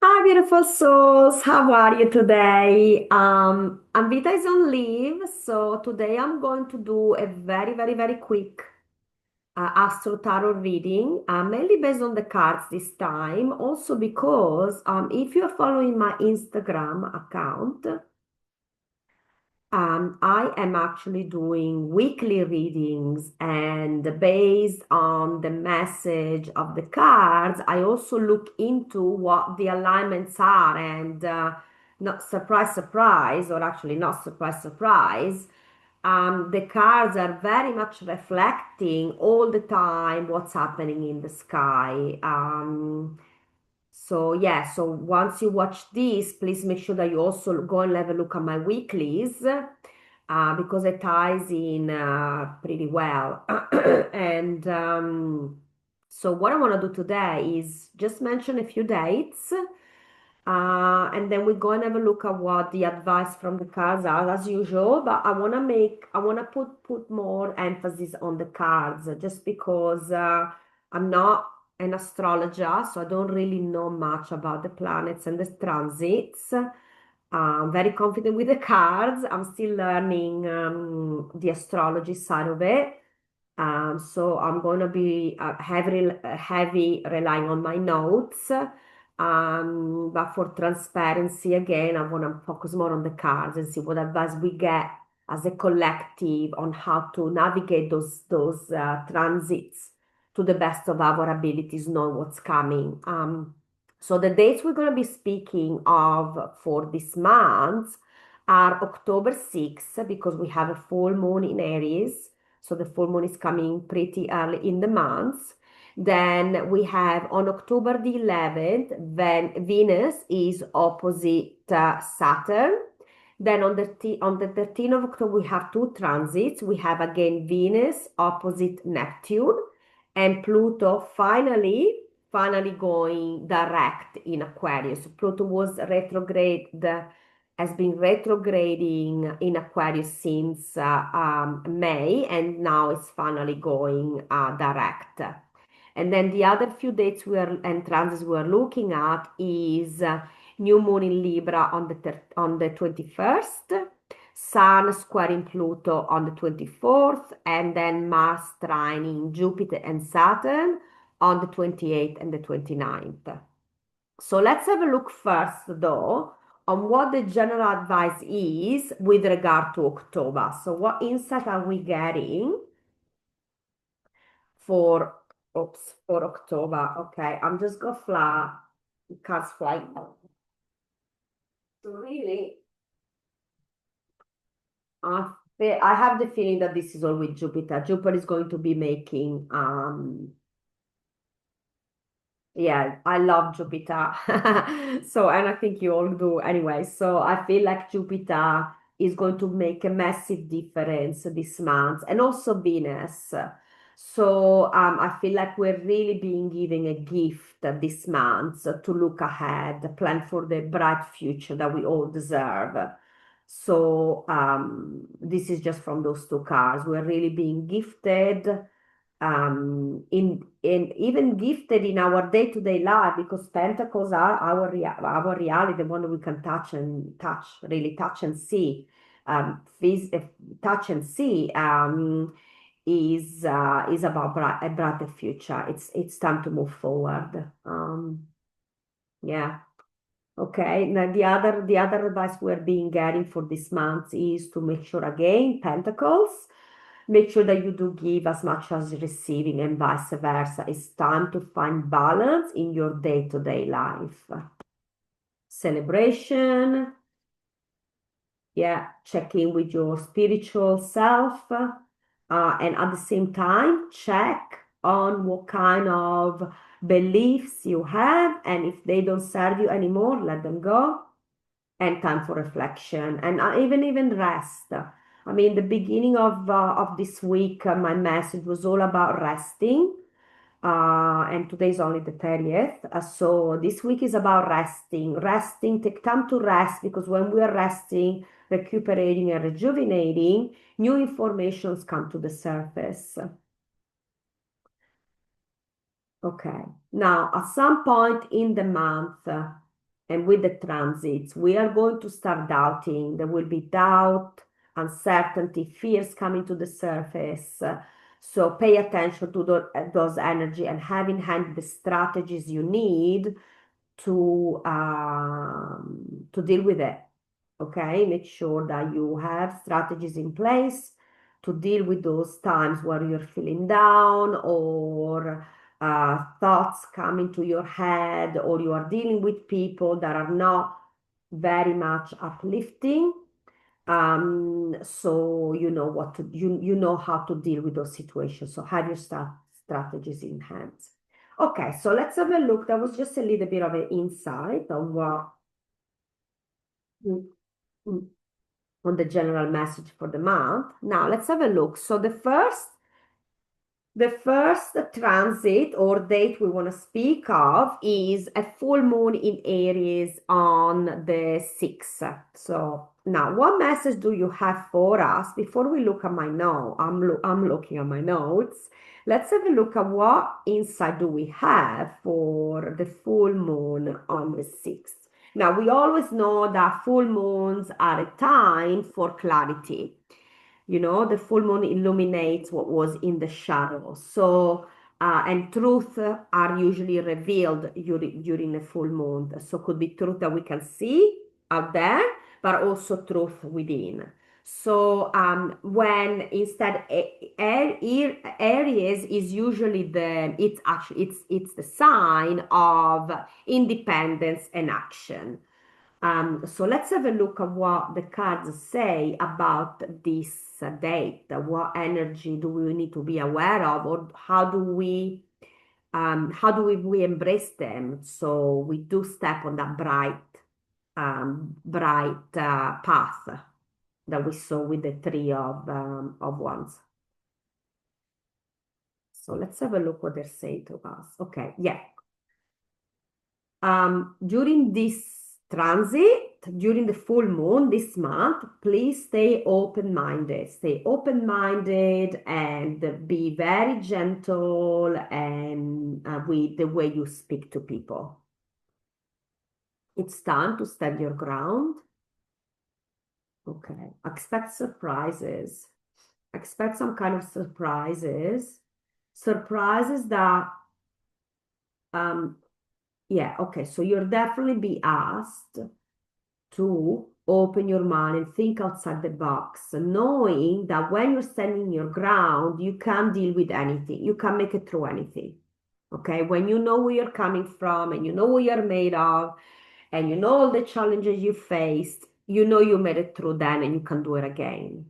Hi, beautiful souls. How are you today? Anvita is on leave, so today I'm going to do a very quick Astro-Tarot reading, mainly based on the cards this time. Also because if you're following my Instagram account, I am actually doing weekly readings, and based on the message of the cards, I also look into what the alignments are. And not surprise, surprise, or actually not surprise, surprise, the cards are very much reflecting all the time what's happening in the sky. So yeah, so once you watch this, please make sure that you also go and have a look at my weeklies, because it ties in pretty well. And so what I want to do today is just mention a few dates, and then we go and have a look at what the advice from the cards are as usual. But I want to put more emphasis on the cards, just because I'm not an astrologer, so I don't really know much about the planets and the transits. I'm very confident with the cards. I'm still learning the astrology side of it. So I'm going to be heavy relying on my notes. But for transparency, again, I want to focus more on the cards and see what advice we get as a collective on how to navigate those transits to the best of our abilities, knowing what's coming. So the dates we're going to be speaking of for this month are October 6th, because we have a full moon in Aries. So the full moon is coming pretty early in the month. Then we have on October the 11th, when Venus is opposite Saturn. Then on the 13th of October, we have two transits. We have again Venus opposite Neptune, and Pluto finally going direct in Aquarius. Pluto was retrograde, has been retrograding in Aquarius since May, and now it's finally going direct. And then the other few dates and transits we're looking at is new moon in Libra on on the 21st, Sun squaring Pluto on the 24th, and then Mars trining Jupiter and Saturn on the 28th and the 29th. So let's have a look first, though, on what the general advice is with regard to October. So, what insight are we getting for, oops, for October? Okay, I'm just gonna fly, cards flying. So really, I have the feeling that this is all with Jupiter. Jupiter is going to be making yeah, I love Jupiter. So, and I think you all do anyway. So, I feel like Jupiter is going to make a massive difference this month, and also Venus. So, I feel like we're really being given a gift this month to look ahead, plan for the bright future that we all deserve. So, this is just from those two cards. We're really being gifted in even gifted in our day-to-day life, because pentacles are our reality, the one that we can really touch and see. Touch and see is about a brighter future. It's time to move forward. Yeah. Okay. Now the other advice we're being getting for this month is to make sure, again, pentacles. Make sure that you do give as much as receiving, and vice versa. It's time to find balance in your day-to-day life. Celebration, yeah, check in with your spiritual self, and at the same time, check on what kind of beliefs you have, and if they don't serve you anymore, let them go. And time for reflection, and even rest. I mean, the beginning of this week, my message was all about resting, and today is only the 30th. So this week is about resting. Resting, take time to rest, because when we are resting, recuperating, and rejuvenating, new informations come to the surface. Okay. Now, at some point in the month, and with the transits, we are going to start doubting. There will be doubt, uncertainty, fears coming to the surface. So pay attention to those energy and have in hand the strategies you need to deal with it. Okay, make sure that you have strategies in place to deal with those times where you're feeling down or thoughts come into your head, or you are dealing with people that are not very much uplifting. So you know what to you know how to deal with those situations. So have your strategies in hand. Okay, so let's have a look. That was just a little bit of an insight on what mm, mm, on the general message for the month. Now let's have a look. So the first transit or date we want to speak of is a full moon in Aries on the 6th. So now, what message do you have for us? Before we look at my note, I'm looking at my notes. Let's have a look at what insight do we have for the full moon on the 6th. Now, we always know that full moons are a time for clarity. The full moon illuminates what was in the shadow. So, and truth are usually revealed during a full moon. So, could be truth that we can see out there, but also truth within. So, when instead Aries is usually it's the sign of independence and action. So let's have a look at what the cards say about this date. What energy do we need to be aware of, or how do we embrace them? So we do step on that bright path that we saw with the three of wands. So let's have a look what they're saying to us. Okay, yeah. During this transit, during the full moon this month, please stay open-minded. Stay open-minded and be very gentle and with the way you speak to people. It's time to stand your ground. Okay. Expect surprises. Expect some kind of surprises. Surprises that um yeah, okay. So you'll definitely be asked to open your mind and think outside the box, knowing that when you're standing your ground, you can deal with anything, you can make it through anything. Okay, when you know where you're coming from and you know what you're made of, and you know all the challenges you faced, you know you made it through then and you can do it again.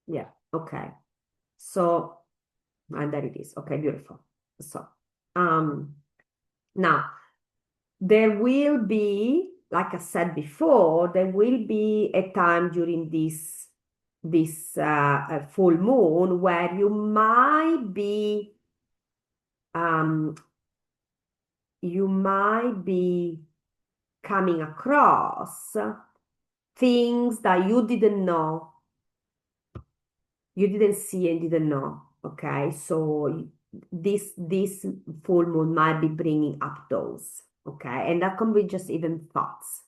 Yeah, okay. So, and there it is. Okay, beautiful. So, um, now there will be, like I said before, there will be a time during this full moon where um, you might be coming across things that you didn't see and didn't know. Okay, so this full moon might be bringing up those. Okay, and that can be just even thoughts.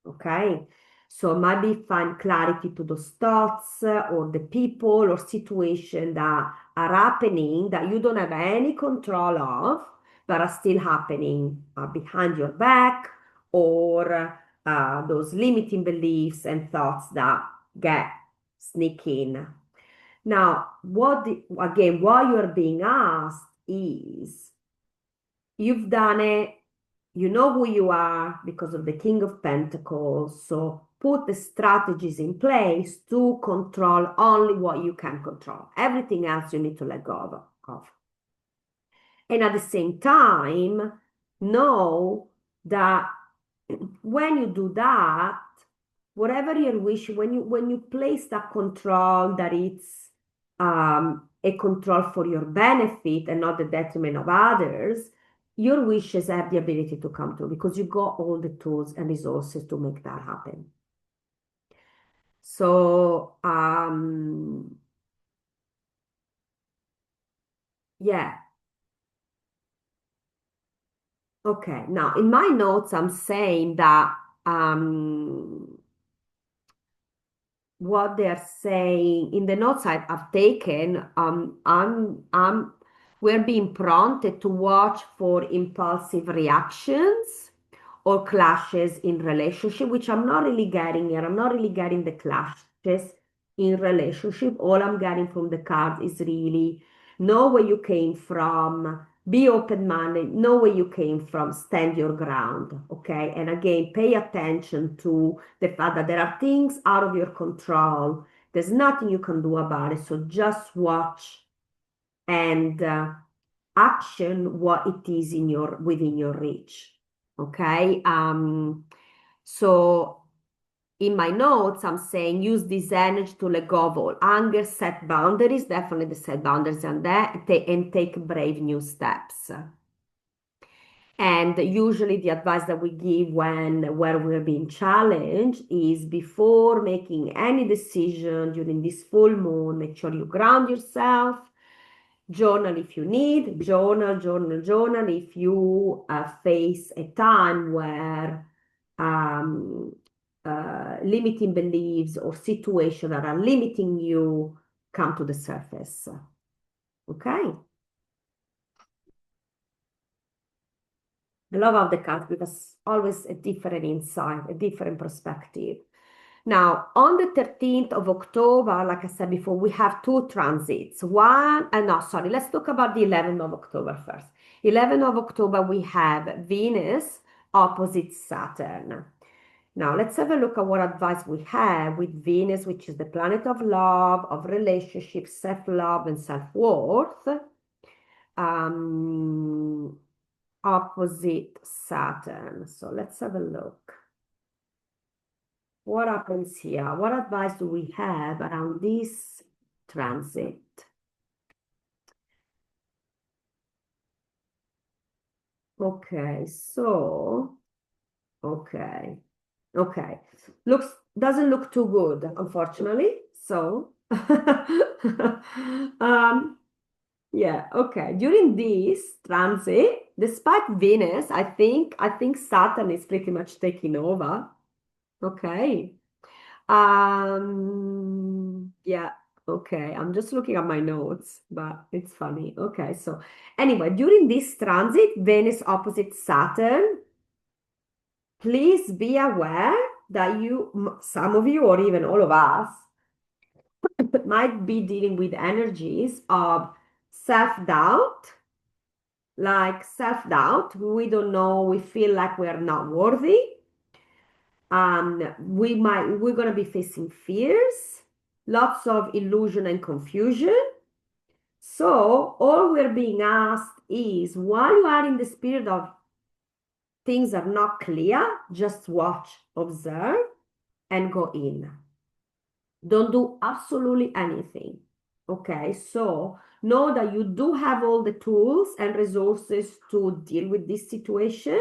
Okay, so maybe find clarity to those thoughts or the people or situation that are happening that you don't have any control of, but are still happening behind your back, or those limiting beliefs and thoughts that get sneak in. Now, again, what you're being asked is, you've done it, you know who you are because of the King of Pentacles. So put the strategies in place to control only what you can control. Everything else you need to let go of. And at the same time, know that when you do that, whatever your wish, when you place that control, that it's a control for your benefit and not the detriment of others, your wishes have the ability to come true because you got all the tools and resources to make that happen. So yeah, Okay, now in my notes, I'm saying that um, what they're saying in the notes I've taken, we're being prompted to watch for impulsive reactions or clashes in relationship, which I'm not really getting here. I'm not really getting the clashes in relationship. All I'm getting from the card is really know where you came from, be open-minded, know where you came from, stand your ground. Okay. And again, pay attention to the fact that there are things out of your control. There's nothing you can do about it. So just watch and action what it is in your within your reach. Okay. So in my notes, I'm saying use this energy to let go of all anger, set boundaries, definitely the set boundaries and that, and take brave new steps. And usually the advice that we give when where we're being challenged is before making any decision during this full moon, make sure you ground yourself, journal if you need, journal if you face a time where um, limiting beliefs or situations that are limiting you come to the surface. Okay. I love how the cards because always a different insight, a different perspective. Now, on the 13th of October, like I said before, we have two transits. One, no, sorry, let's talk about the 11th of October first. 11th of October, we have Venus opposite Saturn. Now, let's have a look at what advice we have with Venus, which is the planet of love, of relationships, self-love, and self-worth. Um, opposite Saturn. So let's have a look. What happens here? What advice do we have around this transit? Okay, so, okay, okay. Looks, doesn't look too good, unfortunately. So, um, yeah, okay. During this transit, despite Venus, I think Saturn is pretty much taking over. Okay. Yeah, okay. I'm just looking at my notes, but it's funny. Okay, so anyway, during this transit, Venus opposite Saturn, please be aware that some of you, or even all of us, might be dealing with energies of self-doubt, like self-doubt. We don't know, we feel like we are not worthy. We're gonna be facing fears, lots of illusion and confusion. So all we're being asked is while you are in the spirit of things are not clear, just watch, observe, and go in. Don't do absolutely anything. Okay, so know that you do have all the tools and resources to deal with this situation,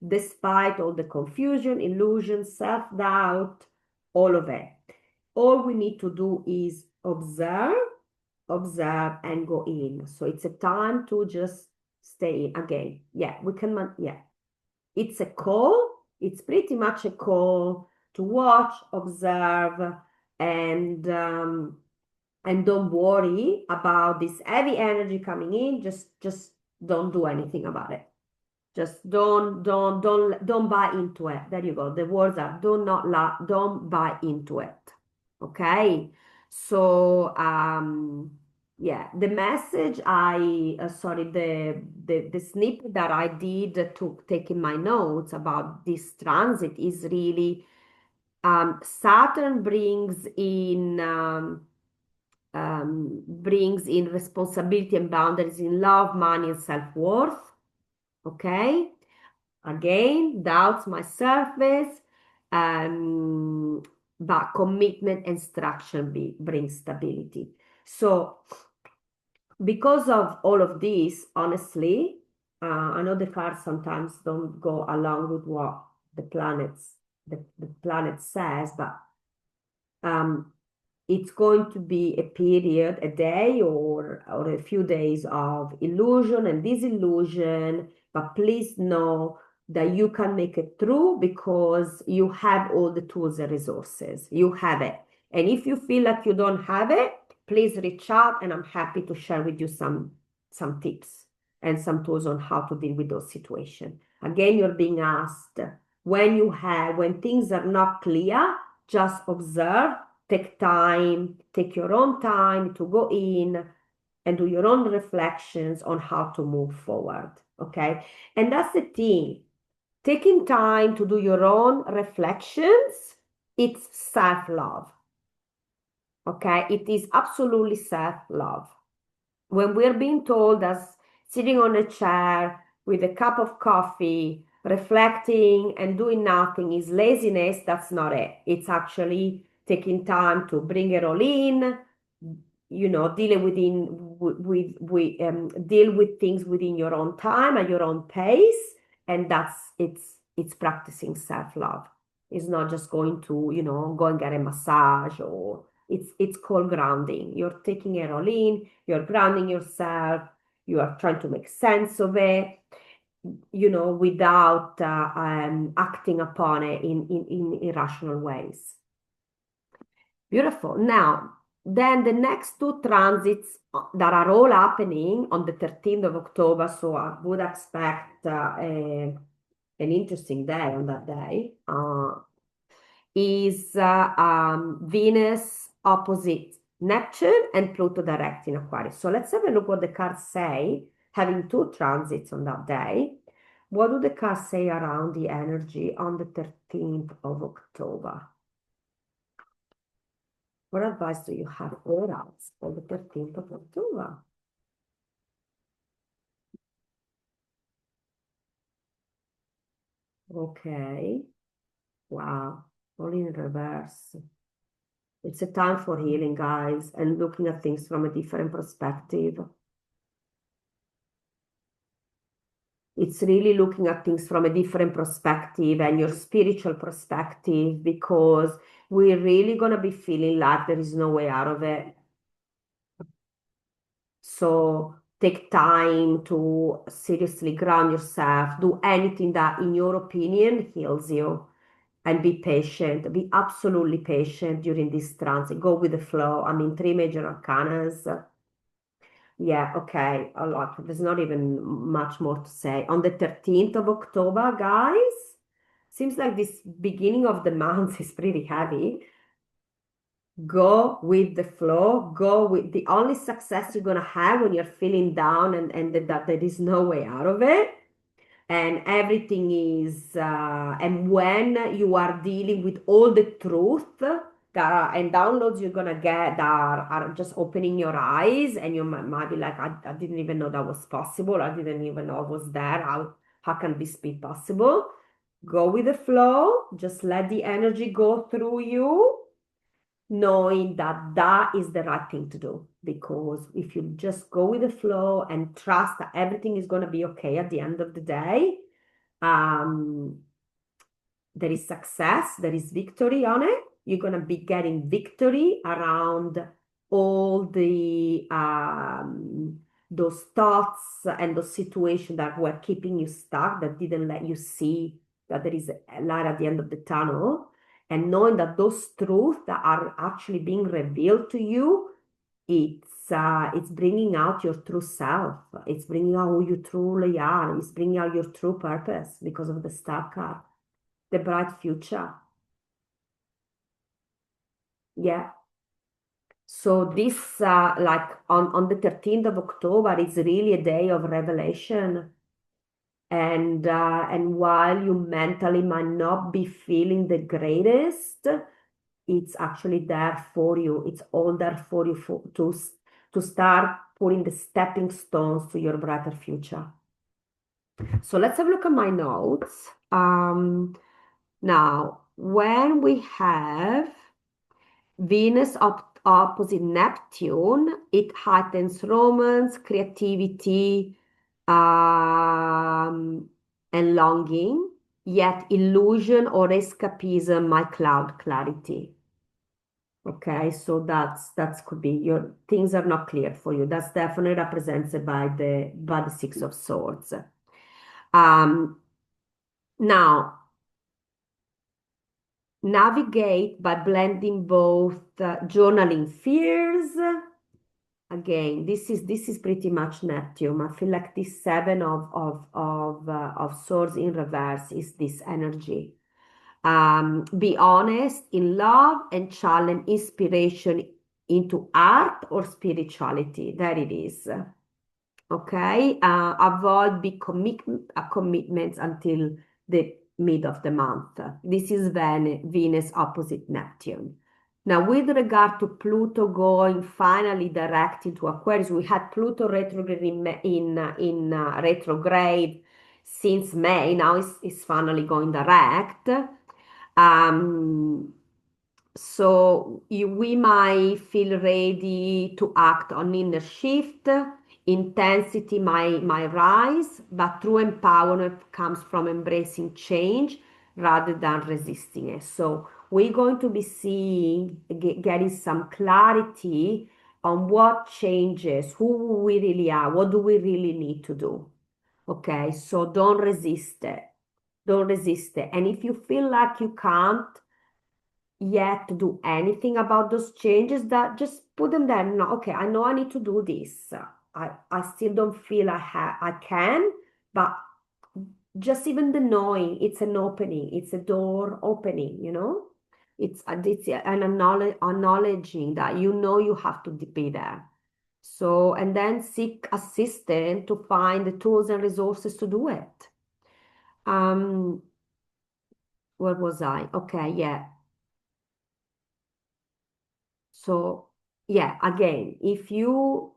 despite all the confusion, illusion, self-doubt, all of it. All we need to do is observe, and go in. So it's a time to just stay in again. Yeah, we can, yeah. It's a call. It's pretty much a call to watch, observe, and um, and don't worry about this heavy energy coming in. Just don't do anything about it. Just don't buy into it. There you go. The words are don't buy into it. Okay. So yeah, the message sorry, the snippet that I did to take in my notes about this transit is really Saturn brings in responsibility and boundaries in love, money, and self-worth. Okay. Again, doubts my surface, um, but commitment and structure brings stability. So, because of all of this, honestly, I know the cards sometimes don't go along with what the planet says, but um, it's going to be a period, a day or a few days of illusion and disillusion, but please know that you can make it through because you have all the tools and resources. You have it. And if you feel like you don't have it, please reach out and I'm happy to share with you some tips and some tools on how to deal with those situations. Again, you're being asked when things are not clear, just observe, take time, take your own time to go in and do your own reflections on how to move forward. Okay. And that's the thing. Taking time to do your own reflections, it's self-love. Okay. It is absolutely self-love. When we're being told as sitting on a chair with a cup of coffee, reflecting and doing nothing is laziness, that's not it. It's actually taking time to bring it all in, dealing deal with things within your own time at your own pace, and it's practicing self-love. It's not just going to, go and get a massage, or it's called grounding. You're taking it all in, you're grounding yourself, you are trying to make sense of it, without acting upon it in irrational ways. Beautiful. Now, then the next two transits that are all happening on the 13th of October, so I would expect an interesting day on that day, is Venus opposite Neptune and Pluto direct in Aquarius. So let's have a look what the cards say, having two transits on that day. What do the cards say around the energy on the 13th of October? What advice do you have for us for the 13th of October? Okay. Wow. All in reverse. It's a time for healing, guys, and looking at things from a different perspective. It's really looking at things from a different perspective and your spiritual perspective, because we're really going to be feeling like there is no way out of it. So take time to seriously ground yourself, do anything that, in your opinion, heals you, and be patient. Be absolutely patient during this transit. Go with the flow. I mean, three major arcanas. Yeah, okay. A lot. There's not even much more to say. On the 13th of October, guys, seems like this beginning of the month is pretty heavy. Go with the flow. Go with the only success you're gonna have when you're feeling down and that there is no way out of it. And everything is and when you are dealing with all the truth and downloads you're gonna get that are just opening your eyes, and you might be like, I didn't even know that was possible. I didn't even know it was there. How can this be possible? Go with the flow. Just let the energy go through you, knowing that that is the right thing to do. Because if you just go with the flow and trust that everything is going to be okay at the end of the day, um, there is success, there is victory on it. You're going to be getting victory around all the those thoughts and those situations that were keeping you stuck, that didn't let you see that there is a light at the end of the tunnel. And knowing that those truths that are actually being revealed to you, it's bringing out your true self. It's bringing out who you truly are. It's bringing out your true purpose because of the star card, the bright future. Yeah. So this, like on the 13th of October, is really a day of revelation. And while you mentally might not be feeling the greatest, it's actually there for you. It's all there for you to start putting the stepping stones to your brighter future. So let's have a look at my notes. Now, when we have Venus opposite Neptune, it heightens romance, creativity, and longing, yet illusion or escapism might cloud clarity. Okay, so that's could be your things are not clear for you. That's definitely represented by the Six of Swords. Um, Now, navigate by blending both journaling fears. Again, this is pretty much Neptune. I feel like this seven of swords in reverse is this energy. Be honest in love and challenge inspiration into art or spirituality. There it is. Okay, avoid big commitments until the mid of the month. This is Venus opposite Neptune. Now, with regard to Pluto going finally direct into Aquarius, we had Pluto retrograde in retrograde since May. Now it's finally going direct. Um, we might feel ready to act on inner shift. Intensity might rise, but true empowerment comes from embracing change rather than resisting it. So we're going to be seeing, getting some clarity on what changes, who we really are, what do we really need to do. Okay, so don't resist it. Don't resist it. And if you feel like you can't, yet to do anything about those changes, that just put them there. No, okay, I know I need to do this. I still don't feel I can, but just even the knowing it's an opening, it's a door opening, it's an acknowledging that you have to be there. So, and then seek assistance to find the tools and resources to do it. Um, where was I? Okay, yeah. So yeah, again, if you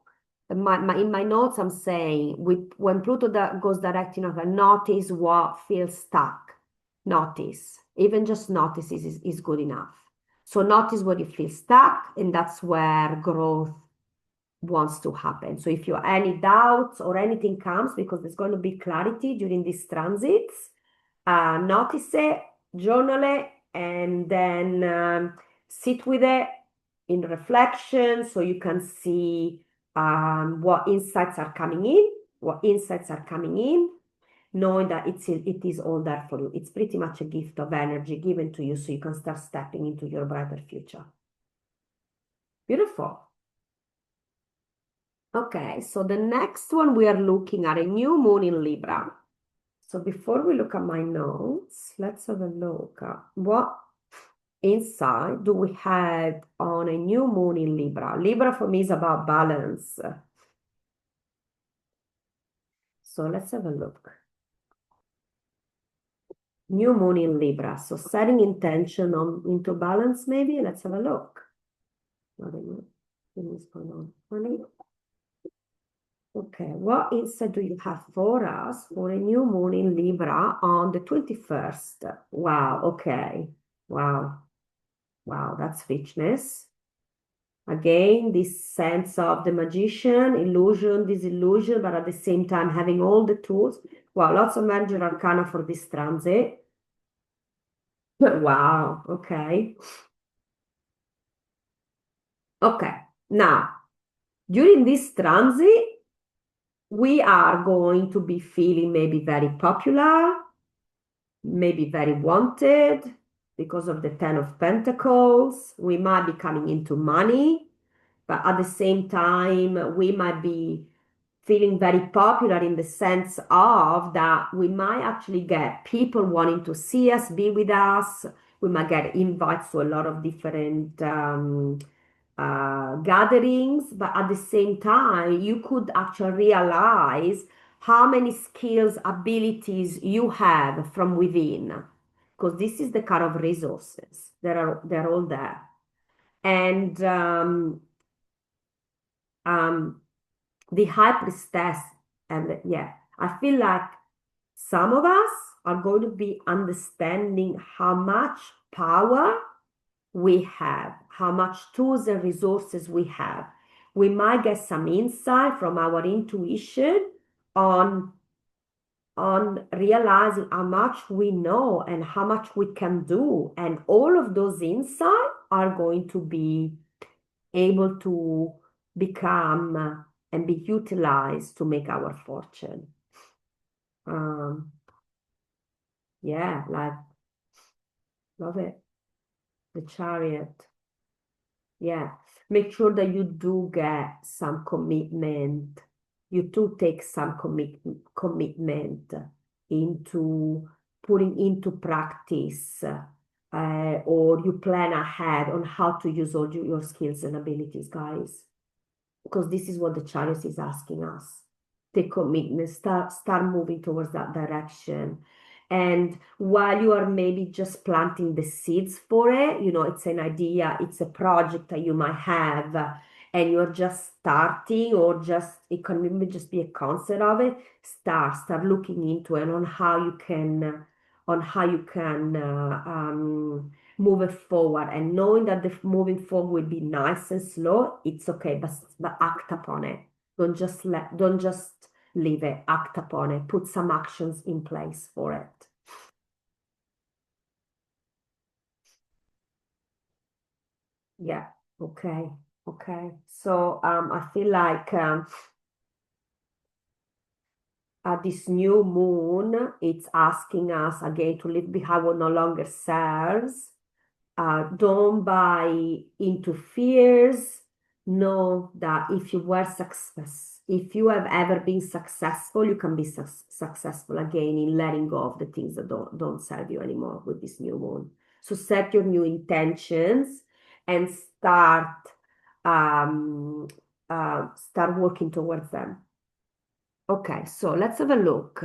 in my notes, I'm saying when Pluto goes direct, notice what feels stuck. Notice, even just notice is good enough. So notice what you feel stuck, and that's where growth wants to happen. So if you have any doubts or anything comes, because there's going to be clarity during these transits, notice it, journal it, and then sit with it in reflection so you can see what insights are coming in, knowing that it is all there for you. It's pretty much a gift of energy given to you so you can start stepping into your brighter future. Beautiful. Okay, so the next one we are looking at a new moon in Libra. So before we look at my notes, let's have a look at what insight do we have on a new moon in Libra. Libra for me is about balance. So let's have a look. New moon in Libra. So setting intention into balance, maybe. Let's have a look. What is going on? Okay, what insight do you have for us for a new moon in Libra on the 21st? Wow, okay. Wow, wow, that's richness. Again, this sense of the magician, illusion, disillusion, but at the same time having all the tools. Wow, lots of major arcana for this transit. Wow, okay. Okay, now, during this transit, we are going to be feeling maybe very popular, maybe very wanted because of the Ten of Pentacles. We might be coming into money, but at the same time, we might be feeling very popular in the sense of that we might actually get people wanting to see us, be with us. We might get invites to a lot of different gatherings, but at the same time, you could actually realize how many skills, abilities you have from within, because this is the kind of resources that they're all there. And um, the high priestess, and yeah, I feel like some of us are going to be understanding how much power we have, how much tools and resources we have. We might get some insight from our intuition on realizing how much we know and how much we can do. And all of those insights are going to be able to become and be utilized to make our fortune. Um, yeah, like love it. The Chariot. Yeah, make sure that you do get some commitment. You do take some commitment into putting into practice, or you plan ahead on how to use all your skills and abilities, guys, because this is what the chariot is asking us. Take commitment, start moving towards that direction. And while you are maybe just planting the seeds for it, it's an idea, it's a project that you might have, and you're just starting, or just it can maybe just be a concept of it. Start looking into it on how you can move it forward, and knowing that the moving forward will be nice and slow, it's okay, but act upon it. Don't just leave it. Act upon it. Put some actions in place for it. Yeah. Okay. Okay. So I feel like this new moon, it's asking us again to leave behind what no longer serves. Don't buy into fears. Know that if you have ever been successful, you can be successful again in letting go of the things that don't serve you anymore with this new moon. So set your new intentions and um, start working towards them. Okay, so let's have a look.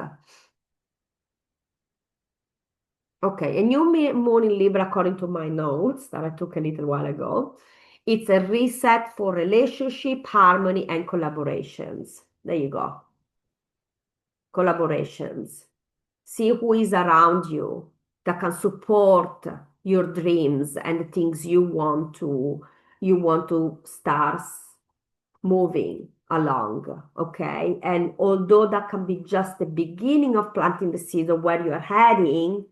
Okay, a new moon in Libra, according to my notes that I took a little while ago. It's a reset for relationship, harmony, and collaborations. There you go. Collaborations. See who is around you that can support your dreams and the things you want to start moving along. Okay. And although that can be just the beginning of planting the seed of where you're heading,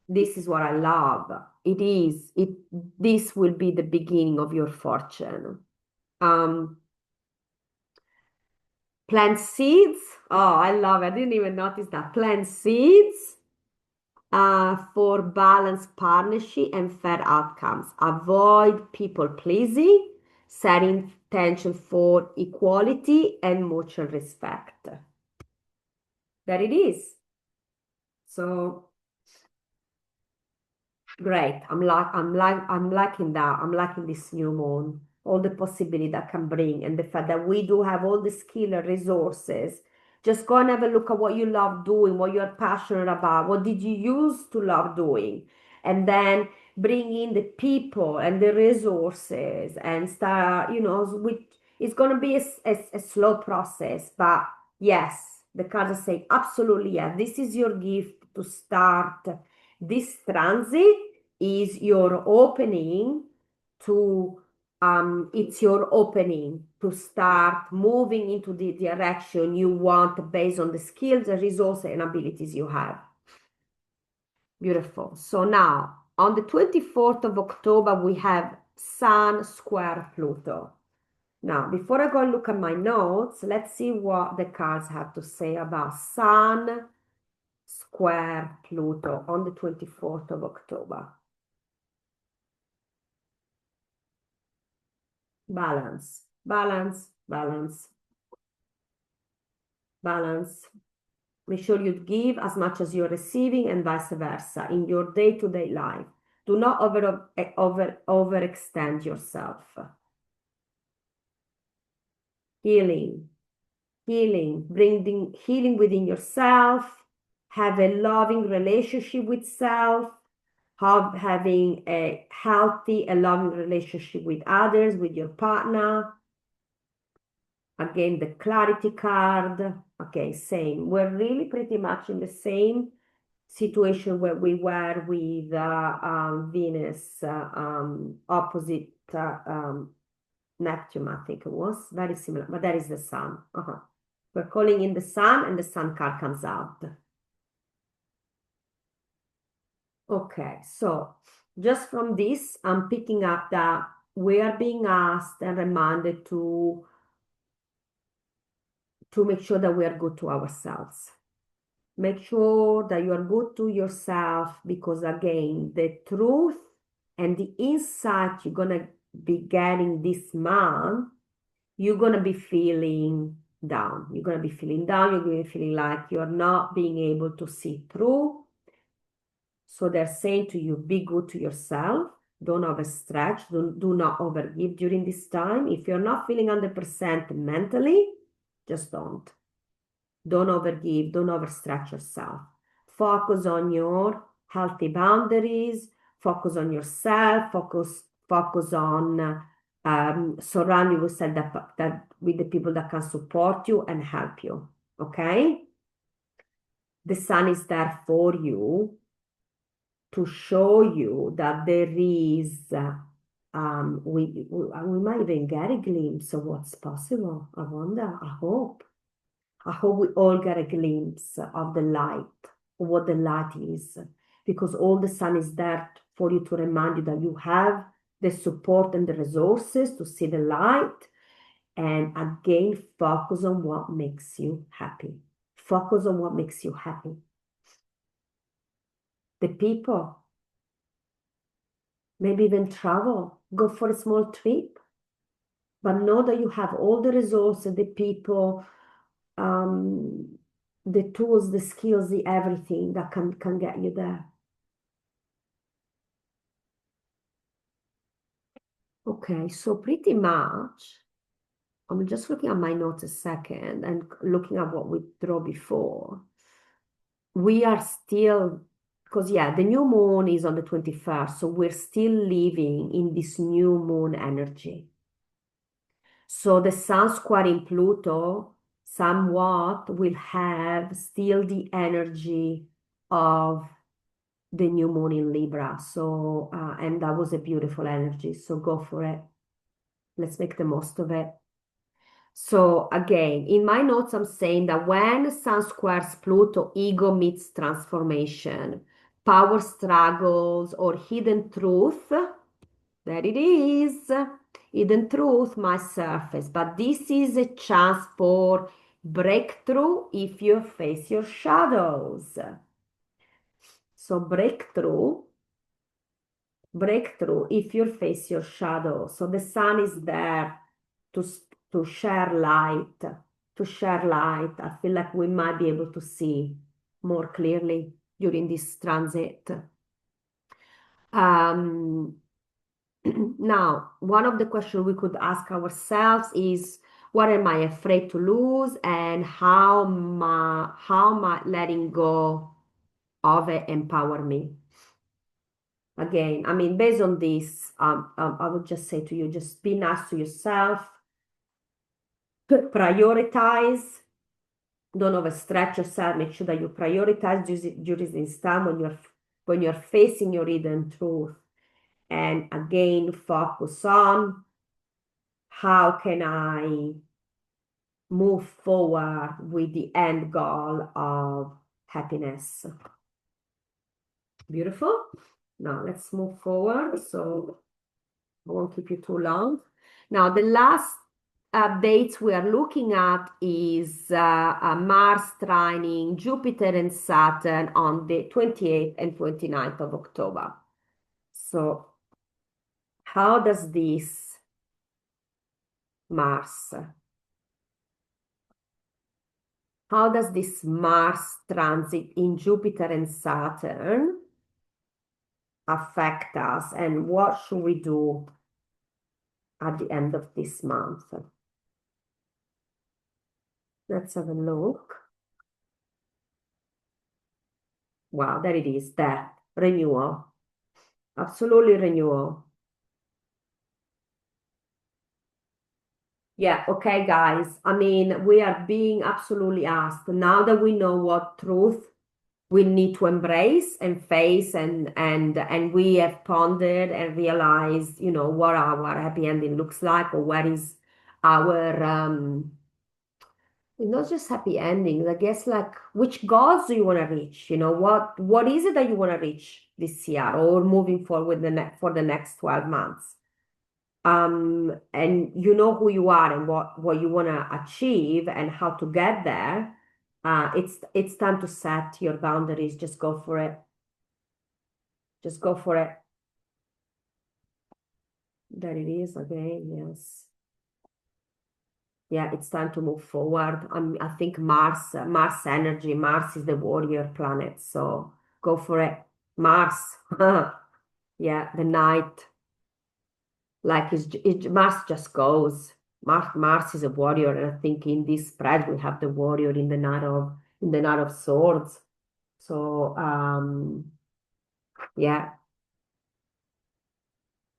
this is what I love. This will be the beginning of your fortune. Um, plant seeds. Oh, I love it. I didn't even notice that. Plant seeds for balanced partnership and fair outcomes. Avoid people pleasing, setting intention for equality and mutual respect. There it is. So great. I'm liking that. I'm liking this new moon. All the possibility that can bring, and the fact that we do have all the skill and resources. Just go and have a look at what you love doing, what you're passionate about, what did you used to love doing, and then bring in the people and the resources and start, which it's gonna be a slow process, but yes, the cards are saying absolutely yes. This is your gift to start this transit is your opening to it's your opening to start moving into the direction you want based on the skills, the resources, and abilities you have. Beautiful. So now on the 24th of October, we have Sun square Pluto. Now, before I go and look at my notes, let's see what the cards have to say about Sun square Pluto on the 24th of October. Balance, balance, balance, balance. Make sure you give as much as you're receiving and vice versa in your day-to-day life. Do not overextend yourself. Healing, healing, bringing healing within yourself. Have a loving relationship with self. Having a healthy and loving relationship with others, with your partner. Again, the clarity card. Okay, same. We're really pretty much in the same situation where we were with Venus opposite Neptune, I think it was. Very similar, but that is the sun. We're calling in the sun, and the sun card comes out. Okay, so just from this, I'm picking up that we are being asked and reminded to make sure that we are good to ourselves. Make sure that you are good to yourself because, again, the truth and the insight you're going to be getting this month, you're going to be feeling down. You're going to be feeling down. You're going to be feeling like you're not being able to see through. So they're saying to you, be good to yourself. Don't overstretch. Do not overgive during this time. If you're not feeling 100% mentally, just don't. Don't overgive. Don't overstretch yourself. Focus on your healthy boundaries. Focus on yourself. Focus on surrounding yourself that with the people that can support you and help you. Okay? The sun is there for you to show you that there is, we might even get a glimpse of what's possible. I wonder, I hope. I hope we all get a glimpse of the light, of what the light is, because all the sun is there for you to remind you that you have the support and the resources to see the light. And again, focus on what makes you happy. Focus on what makes you happy. The people, maybe even travel, go for a small trip, but know that you have all the resources, the people, um, the tools, the skills, the everything that can get you there. Okay, so pretty much, I'm just looking at my notes a second and looking at what we drew before. We are still, because yeah, the new moon is on the 21st, so we're still living in this new moon energy. So the sun square in Pluto somewhat will have still the energy of the new moon in Libra. So, and that was a beautiful energy. So go for it. Let's make the most of it. So again, in my notes, I'm saying that when Sun squares Pluto, ego meets transformation, power struggles, or hidden truth. There it is. Hidden truth might surface, but this is a chance for breakthrough if you face your shadows. So breakthrough if you face your shadow. So the sun is there to to share light, to share light. I feel like we might be able to see more clearly during this transit. Um, Now, one of the questions we could ask ourselves is, what am I afraid to lose, and how am I letting go of it empower me? Again, I mean, based on this, I would just say to you, just be nice to yourself, prioritize, don't overstretch yourself, make sure that you prioritize during this time when you're facing your hidden truth. And again, focus on how can I move forward with the end goal of happiness. Beautiful. Now let's move forward. So I won't keep you too long. Now, the last dates we are looking at is Mars trining Jupiter and Saturn on the 28th and 29th of October. So, how does this Mars, how does this Mars transit in Jupiter and Saturn affect us, and what should we do at the end of this month? Let's have a look. Wow, there it is, there, renewal. Absolutely renewal. Yeah, okay, guys. I mean, we are being absolutely asked. Now that we know what truth we need to embrace and face and we have pondered and realized, what our happy ending looks like, or what is our not just happy endings, I guess, like, which goals do you want to reach? What is it that you want to reach this year or moving forward for the next 12 months? And you know who you are and what you want to achieve and how to get there. It's time to set your boundaries. Just go for it. Just go for it. There it is again. Yes. Yeah, it's time to move forward. I think Mars energy. Mars is the warrior planet. So go for it. Mars. Yeah, the night. Like Mars just goes. Mars is a warrior, and I think in this spread we have the warrior in the Knight of Swords. So yeah,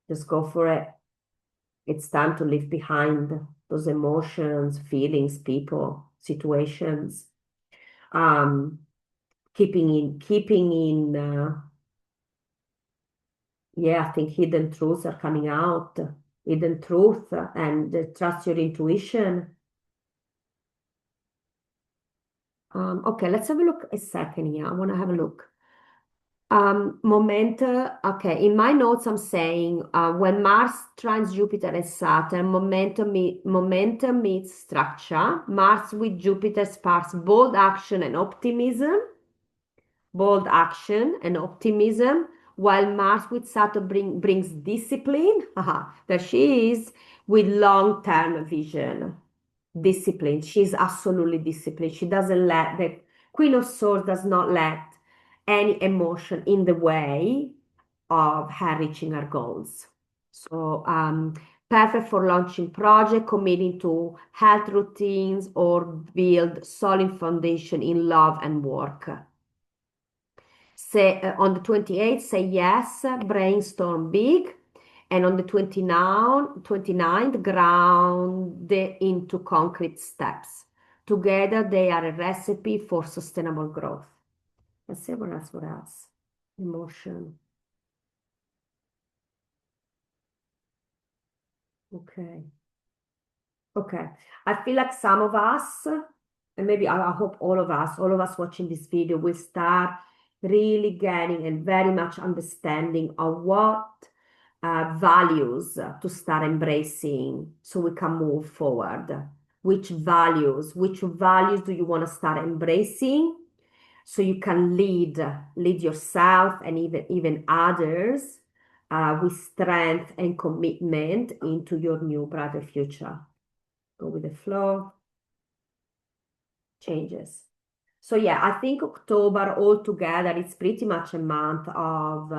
just go for it. It's time to leave behind those emotions, feelings, people, situations. Um, keeping in. Yeah, I think hidden truths are coming out. Hidden truth and trust your intuition. Okay, let's have a look a second here. I want to have a look. Okay, in my notes, I'm saying when Mars trines Jupiter and Saturn, momentum meets structure. Mars with Jupiter sparks bold action and optimism, while Mars with Saturn brings discipline. Haha, there she is with long-term vision. Discipline. She's absolutely disciplined. She doesn't let the Queen of Swords does not let any emotion in the way of her reaching her goals. So perfect for launching project, committing to health routines, or build solid foundation in love and work. Say on the 28th, say yes, brainstorm big. And on the 29th, ground into concrete steps. Together, they are a recipe for sustainable growth. Let's see what else, what else? Emotion. Okay. Okay. I feel like some of us, and maybe I hope all of us watching this video will start really getting and very much understanding of what values to start embracing so we can move forward. Which values do you want to start embracing so you can lead yourself and even others with strength and commitment into your new brighter future. Go with the flow, changes. So yeah, I think October altogether it's pretty much a month of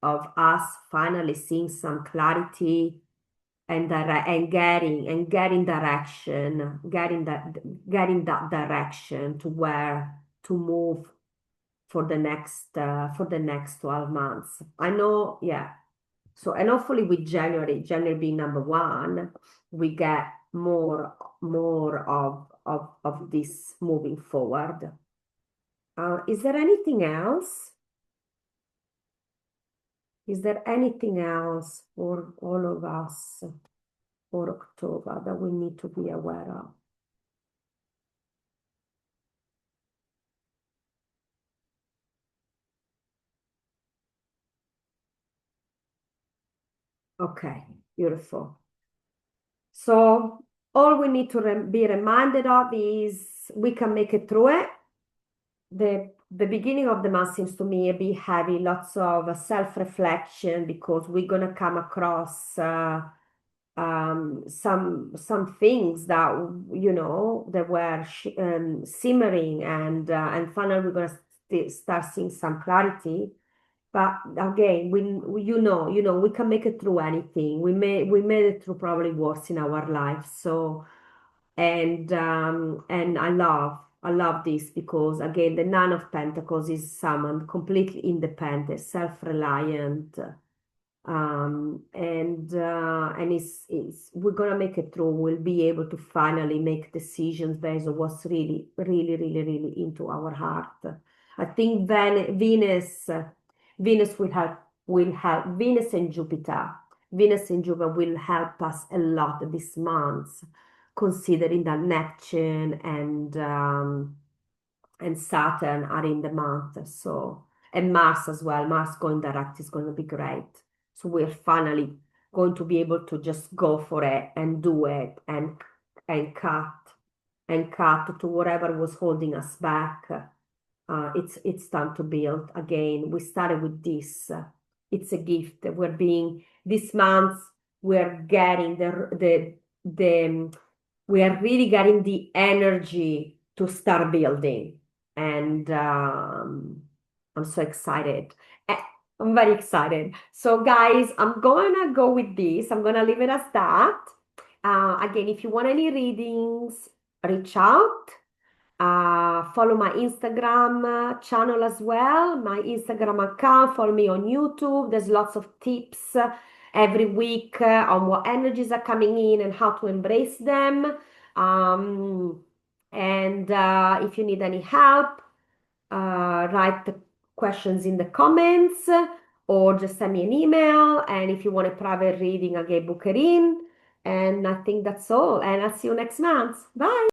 of us finally seeing some clarity and getting direction, getting that direction to where to move for the next 12 months. I know, yeah. So and hopefully with January being number one, we get more of this moving forward. Is there anything else? Is there anything else for all of us for October that we need to be aware of? Okay, beautiful. So all we need to be reminded of is we can make it through it. The beginning of the month seems to me be heavy, lots of self-reflection because we're gonna come across some things that that were simmering and finally we're gonna start seeing some clarity. But again, we can make it through anything. We made it through probably worse in our life. So and I love this because again the Nine of Pentacles is someone completely independent, self-reliant, and it's we're gonna make it through. We'll be able to finally make decisions based on what's really into our heart. I think Venus will help Venus and Jupiter will help us a lot this month, considering that Neptune and Saturn are in the month. So and Mars as well. Mars going direct is going to be great. So we're finally going to be able to just go for it and do it and cut and cut to whatever was holding us back. It's time to build again. We started with this. It's a gift. We're being this month. We're getting the we are really getting the energy to start building, and I'm so excited. Eh, I'm very excited. So, guys, I'm gonna go with this. I'm gonna leave it as that. Again, if you want any readings, reach out. Follow my Instagram channel as well, my Instagram account. Follow me on YouTube. There's lots of tips every week on what energies are coming in and how to embrace them. Um, and if you need any help, write the questions in the comments or just send me an email. And if you want a private reading, again, book it in. And I think that's all. And I'll see you next month. Bye.